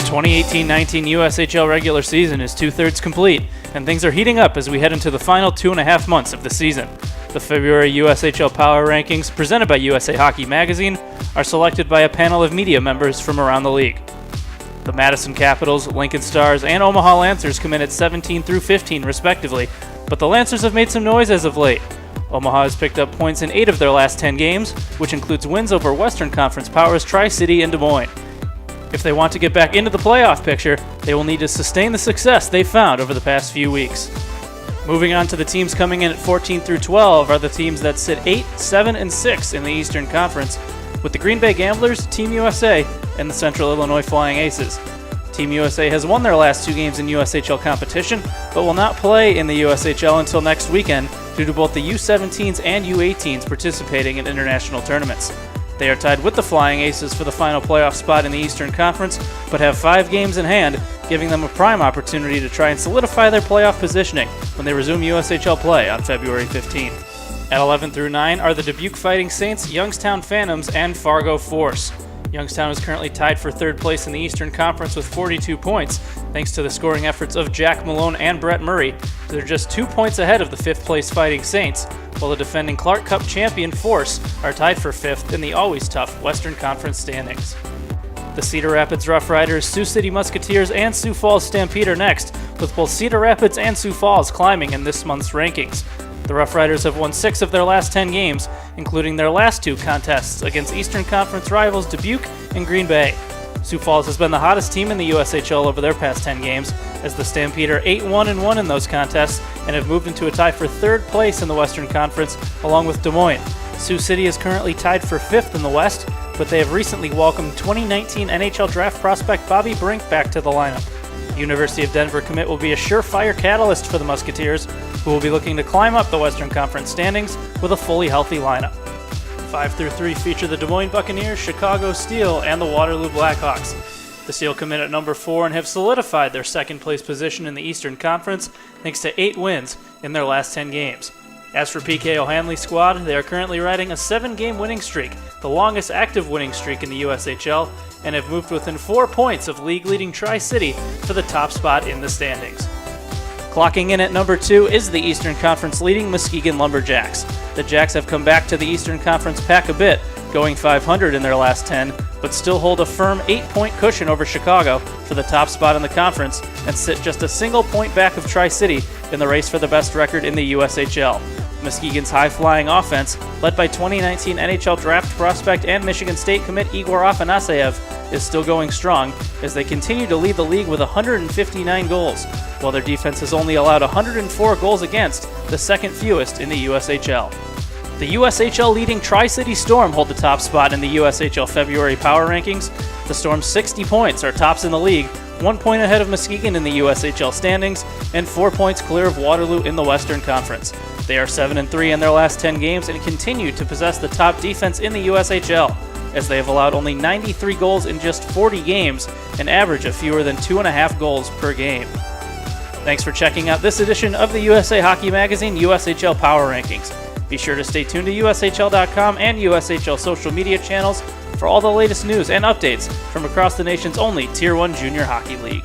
2018-19 USHL regular season is two-thirds complete, and things are heating up as we head into the final 2.5 months of the season. The February USHL Power Rankings, presented by USA Hockey Magazine, are selected by a panel of media members from around the league. The Madison Capitals, Lincoln Stars, and Omaha Lancers come in at 17 through 15 respectively, but the Lancers have made some noise as of late. Omaha has picked up points in 8 of their last 10 games, which includes wins over Western Conference powers Tri-City and Des Moines. If they want to get back into the playoff picture, they will need to sustain the success they've found over the past few weeks. Moving on to the teams coming in at 14 through 12 are the teams that sit 8, 7, and 6 in the Eastern Conference, with the Green Bay Gamblers, Team USA, and the Central Illinois Flying Aces. Team USA has won their last 2 games in USHL competition, but will not play in the USHL until next weekend due to both the U17s and U18s participating in international tournaments. They are tied with the Flying Aces for the final playoff spot in the Eastern Conference, but have 5 games in hand, giving them a prime opportunity to try and solidify their playoff positioning when they resume USHL play on February 15th. At 11 through 9 are the Dubuque Fighting Saints, Youngstown Phantoms, and Fargo Force. Youngstown is currently tied for 3rd place in the Eastern Conference with 42 points, thanks to the scoring efforts of Jack Malone and Brett Murray. They're just 2 points ahead of the 5th place Fighting Saints, while the defending Clark Cup champion Force are tied for 5th in the always tough Western Conference standings. The Cedar Rapids Rough Riders, Sioux City Musketeers, and Sioux Falls Stampede are next, with both Cedar Rapids and Sioux Falls climbing in this month's rankings. The Rough Riders have won 6 of their last 10 games, including their last 2 contests against Eastern Conference rivals Dubuque and Green Bay. Sioux Falls has been the hottest team in the USHL over their past 10 games, as the Stampede are 8-1-1 in those contests and have moved into a tie for 3rd place in the Western Conference along with Des Moines. Sioux City is currently tied for 5th in the West, but they have recently welcomed 2019 NHL draft prospect Bobby Brink back to the lineup. The University of Denver commit will be a surefire catalyst for the Musketeers, who will be looking to climb up the Western Conference standings with a fully healthy lineup. 5 through 3 feature the Des Moines Buccaneers, Chicago Steel, and the Waterloo Blackhawks. The Steel come in at number 4 and have solidified their 2nd place position in the Eastern Conference thanks to 8 wins in their last 10 games. As for PK O'Hanley's squad, they are currently riding a 7-game winning streak, the longest active winning streak in the USHL, and have moved within 4 points of league-leading Tri-City for the top spot in the standings. Clocking in at number 2 is the Eastern Conference leading Muskegon Lumberjacks. The Jacks have come back to the Eastern Conference pack a bit, going 500 in their last 10, but still hold a firm 8-point cushion over Chicago for the top spot in the conference and sit just a single point back of Tri-City in the race for the best record in the USHL. Muskegon's high-flying offense, led by 2019 NHL draft prospect and Michigan State commit Igor Afanaseyev, is still going strong as they continue to lead the league with 159 goals, while their defense has only allowed 104 goals against, the 2nd fewest in the USHL. The USHL leading Tri-City Storm hold the top spot in the USHL February Power Rankings. The Storm's 60 points are tops in the league, 1 point ahead of Muskegon in the USHL standings, and 4 points clear of Waterloo in the Western Conference. They are 7-3 in their last 10 games and continue to possess the top defense in the USHL, as they have allowed only 93 goals in just 40 games, an average of fewer than 2.5 goals per game. Thanks for checking out this edition of the USA Hockey Magazine USHL Power Rankings. Be sure to stay tuned to USHL.com and USHL social media channels for all the latest news and updates from across the nation's only Tier 1 Junior Hockey League.